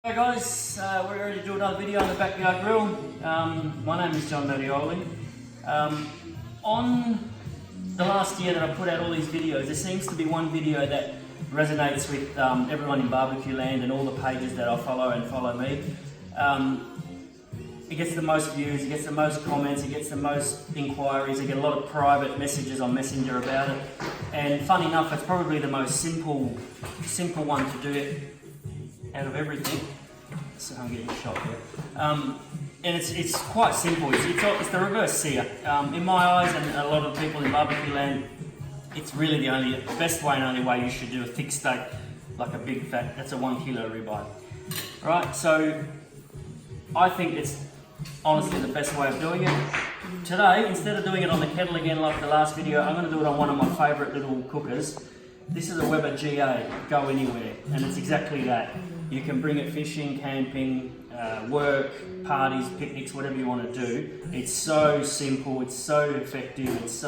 Hey guys, we're ready to do another video on the backyard grill. My name is Mattioli. On the last year that I put out all these videos, there seems to be one video that resonates with everyone in barbecue land and all the pages that I follow and follow me. It gets the most views, it gets the most comments, it gets the most inquiries. I get a lot of private messages on Messenger about it. And fun enough, it's probably the most simple one to do it out of everything. So I'm getting shot here. And it's quite simple. It's the reverse sear. In my eyes and a lot of people in barbecue land, it's really the best way and only way you should do a thick steak, like a big fat. That's a 1 kilo ribeye. Right. So I think it's honestly the best way of doing it. Today, instead of doing it on the kettle again like the last video, I'm going to do it on one of my favourite little cookers. This is a Weber GA, go anywhere, and it's exactly that. You can bring it fishing, camping, work, parties, picnics, whatever you want to do. It's so simple, it's so effective, it's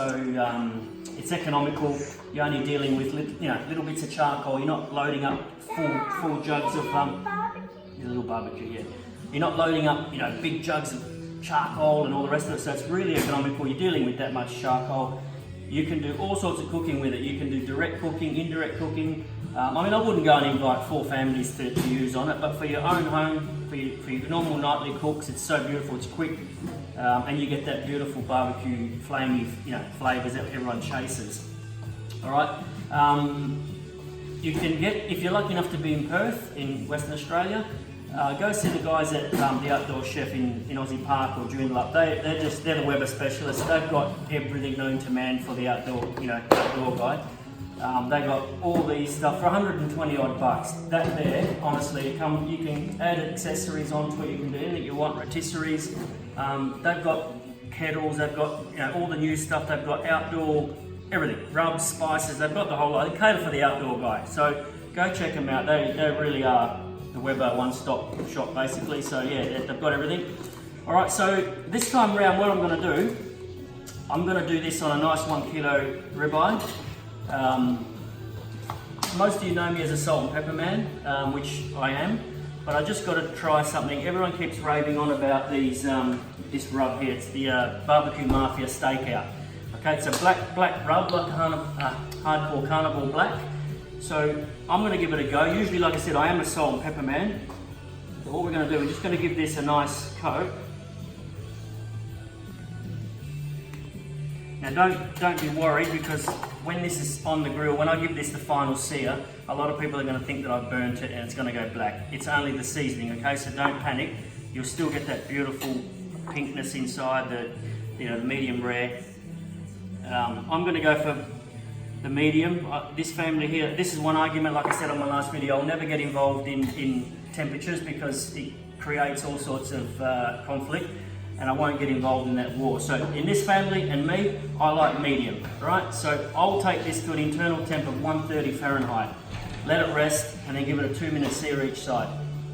economical. You're only dealing with little bits of charcoal. You're not loading up full jugs of a little barbecue. Yeah, you're not loading up big jugs of charcoal and all the rest of it. So it's really economical. You're dealing with that much charcoal. You can do all sorts of cooking with it. You can do direct cooking, indirect cooking. I wouldn't go and invite 4 families to use on it, but for your own home, for your normal nightly cooks, it's so beautiful, it's quick, and you get that beautiful barbecue, flamey, flavours that everyone chases. All right. You can get, if you're lucky enough to be in Perth, in Western Australia, go see the guys at the Outdoor Chef in Aussie Park or Joondalup. They're the Weber specialists. They've got everything known to man for the outdoor guy. They got all these stuff for 120 odd bucks. That there, honestly, you can add accessories onto it. You can do anything you want, rotisseries. They've got kettles. They've got all the new stuff. They've got outdoor everything, rubs, spices. They've got the whole lot. They cater for the outdoor guy. So go check them out. They really are the Weber one-stop shop, basically. So yeah, they've got everything. All right. So this time around, what I'm going to do this on a nice 1 kilo ribeye. Most of you know me as a salt and pepper man, which I am, but I just got to try something. Everyone keeps raving on about these, this rub here. It's the Barbecue Mafia Stakeout. Okay, it's a black rub, like a hardcore carnivore black. So I'm going to give it a go. Usually, like I said, I am a salt and pepper man. So what we're going to do, we're just going to give this a nice coat. Now don't be worried, because when this is on the grill, when I give this the final sear, a lot of people are going to think that I've burnt it and it's going to go black. It's only the seasoning, okay? So don't panic. You'll still get that beautiful pinkness inside, the medium rare. I'm going to go for the medium. This family here, this is one argument, like I said on my last video, I'll never get involved in temperatures because it creates all sorts of conflict. And I won't get involved in that war. So in this family and me, I like medium, right? So I'll take this to an internal temp of 130 Fahrenheit, let it rest, and then give it a 2-minute sear each side.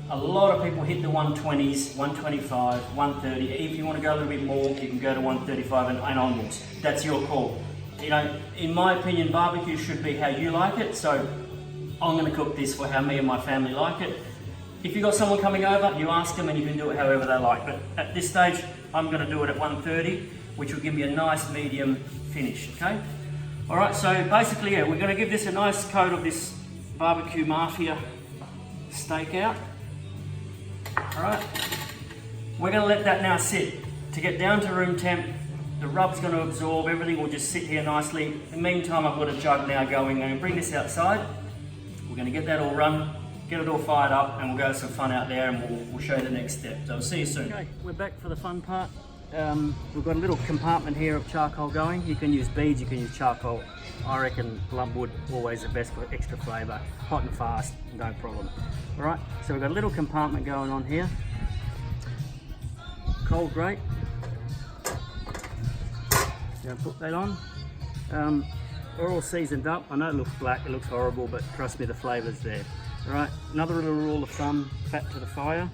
A lot of people hit the 120s, 125, 130. If you want to go a little bit more, you can go to 135 and onwards. That's your call. In my opinion, barbecue should be how you like it. So I'm going to cook this for how me and my family like it. If you've got someone coming over, you ask them and you can do it however they like. But at this stage, I'm going to do it at 130, which will give me a nice medium finish, okay? All right, so basically, yeah, we're going to give this a nice coat of this Barbecue Mafia Stakeout. All right, we're going to let that now sit. To get down to room temp, the rub's going to absorb, everything will just sit here nicely. In the meantime, I've got a jug now going. I'm going to bring this outside. We're going to get that all run. Get it all fired up, and we'll go have some fun out there, and we'll show you the next step. So I'll see you soon. Okay, we're back for the fun part. We've got a little compartment here of charcoal going. You can use beads, you can use charcoal. I reckon blunt wood always the best for extra flavour. Hot and fast, no problem. All right, so we've got a little compartment going on here. Cold grate. Gonna put that on. We're all seasoned up. I know it looks black, it looks horrible, but trust me, the flavour's there. All right, another little rule of thumb, fat to the fire.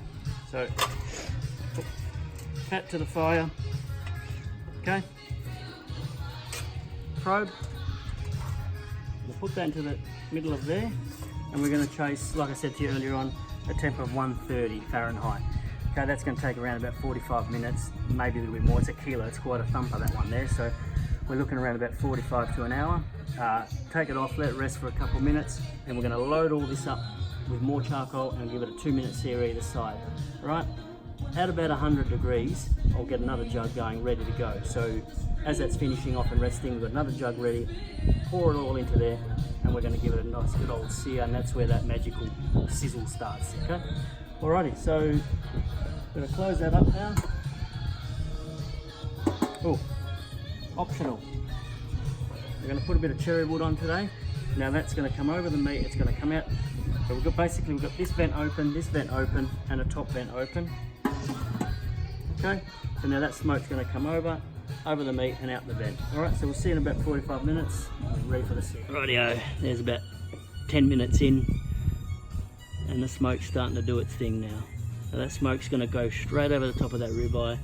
So, put fat to the fire, okay? Probe, we'll put that into the middle of there, and we're gonna chase, like I said to you earlier on, a temp of 130 Fahrenheit. Okay, that's going to take around about 45 minutes, maybe a little bit more. It's a kilo, it's quite a thumper, that one there. So we're looking around about 45 to an hour. Take it off, let it rest for a couple of minutes, and we're going to load all this up with more charcoal and give it a 2-minute sear either side. Right? At about 100 degrees, I'll get another jug going, ready to go. So as that's finishing off and resting, we've got another jug ready, pour it all into there, and we're going to give it a nice good old sear, and that's where that magical sizzle starts, okay? Alrighty, so I'm going to close that up now. Oh, optional. We're going to put a bit of cherry wood on today. Now that's going to come over the meat, it's going to come out. So we've got this vent open, and a top vent open. Okay, so now that smoke's going to come over the meat and out the vent. Alright, so we'll see in about 45 minutes. Ready for the sear. Rightio, there's about 10 minutes in, and the smoke's starting to do its thing now. So that smoke's going to go straight over the top of that ribeye,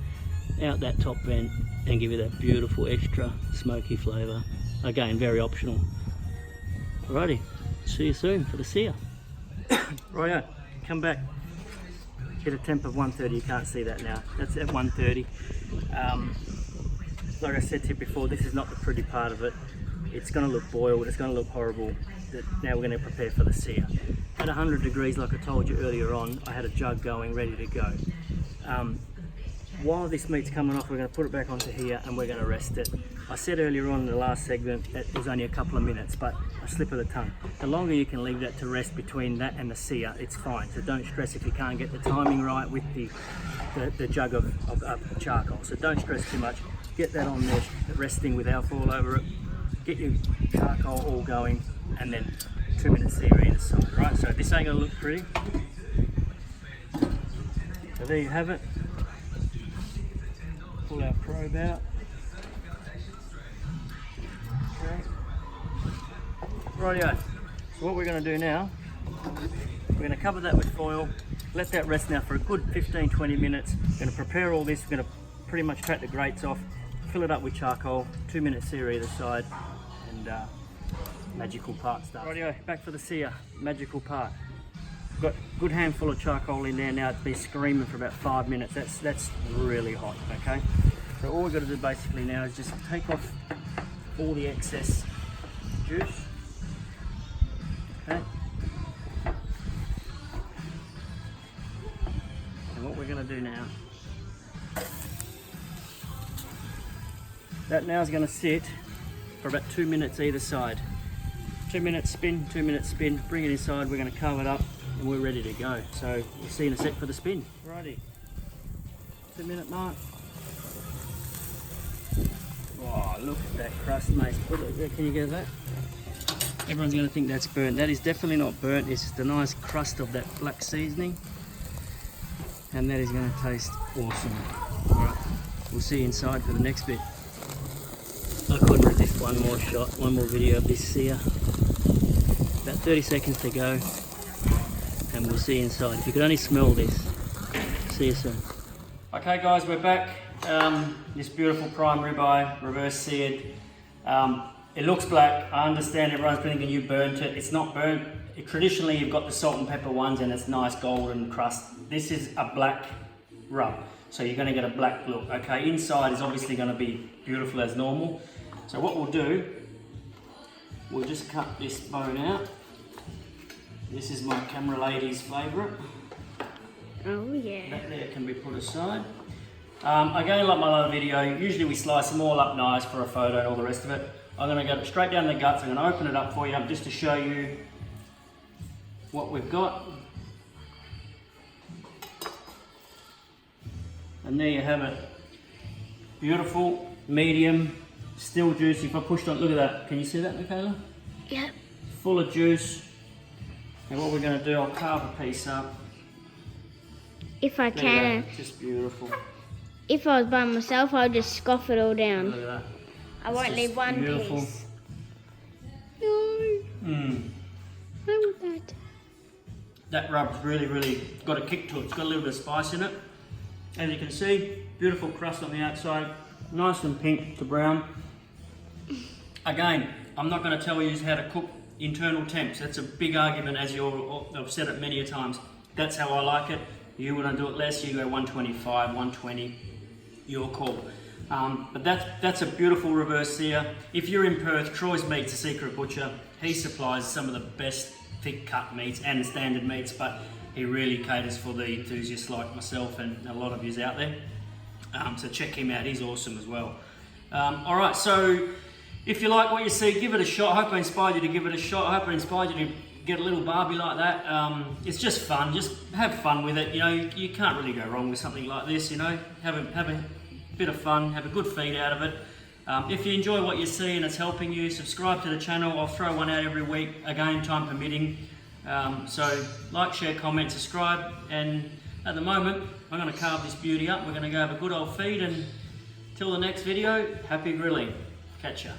out that top vent, and give you that beautiful extra smoky flavour. Again, very optional. Alrighty, see you soon for the sear. Rightio, come back. Hit a temp of 130, you can't see that now. That's at 130. Like I said to you before, this is not the pretty part of it. It's going to look boiled, it's going to look horrible. Now we're going to prepare for the sear. At 100 degrees, like I told you earlier on, I had a jug going, ready to go. While this meat's coming off, we're going to put it back onto here and we're going to rest it. I said earlier on in the last segment that it was only a couple of minutes, but a slip of the tongue. The longer you can leave that to rest between that and the sear, it's fine. So don't stress if you can't get the timing right with the jug of charcoal. So don't stress too much. Get that on there, resting with alcohol over it. Get your charcoal all going, and then 2-minute sear either side. Right, so this ain't going to look pretty. So there you have it. Pull our probe out. Okay. Rightio. So what we're going to do now, we're going to cover that with foil, let that rest now for a good 15-20 minutes. We're going to prepare all this. We're going to pretty much take the grates off, fill it up with charcoal, 2-minute sear either side, and magical part starts. Rightio, back for the sear, magical part. Got a good handful of charcoal in there now. It's been screaming for about 5 minutes. That's really hot, okay? So all we've got to do basically now is just take off all the excess juice, okay? And what we're going to do now, that now is going to sit for about 2 minutes either side. 2 minutes spin, 2 minutes spin, bring it inside, we're going to cover it up, and we're ready to go. So we'll see in a sec for the spin. Righty, 2-minute mark. Oh, look at that crust, mate. Can you get that? Everyone's going to think that's burnt. That is definitely not burnt. It's just a nice crust of that black seasoning, and that is going to taste awesome. All right, we'll see you inside for the next bit. I couldn't resist one more shot, one more video of this sear. About 30 seconds to go, and we'll see you inside. If you could only smell this. See you soon. Okay guys, we're back. This beautiful prime ribeye, reverse seared. It looks black. I understand everyone's thinking you burnt it. It's not burnt. Traditionally you've got the salt and pepper ones and it's nice golden crust. This is a black rub, so you're going to get a black look. Okay, inside is obviously going to be beautiful as normal. So what we'll do, we'll just cut this bone out. This is my camera lady's favourite. Oh yeah. That there can be put aside. Again, like my other video, usually we slice them all up nice for a photo and all the rest of it. I'm going to go straight down the guts. I'm going to open it up for you just to show you what we've got. And there you have it. Beautiful, medium, still juicy. If I pushed on, look at that. Can you see that, Michaela? Yep. Full of juice. And what we're going to do, I'll carve a piece up. If I There can. you go. Just beautiful. If I was by myself, I'd just scoff it all down. Look at that. I won't leave one beautiful piece. No. Mm. I want that. That rub's really got a kick to it. It's got a little bit of spice in it. As you can see, beautiful crust on the outside, nice and pink to brown. Again, I'm not going to tell you how to cook internal temps. That's a big argument, as I've said it many a times. That's how I like it. You want to do it less, you go 125, 120, your call. But that's a beautiful reverse sear. If you're in Perth, Troy's Meat's a secret butcher. He supplies some of the best thick cut meats and standard meats, but he really caters for the enthusiasts like myself and a lot of yous out there. So check him out, he's awesome as well. Alright, so if you like what you see, give it a shot. I hope I inspired you to give it a shot. I hope I inspired you to get a little barbie like that. It's just fun, just have fun with it. You know, you can't really go wrong with something like this, you know. Have a bit of fun, have a good feed out of it. If you enjoy what you see and it's helping you, subscribe to the channel. I'll throw one out every week, again, time permitting. So like, share, comment, subscribe, and at the moment I'm going to carve this beauty up. We're going to go have a good old feed, and till the next video, happy grilling. Catch ya.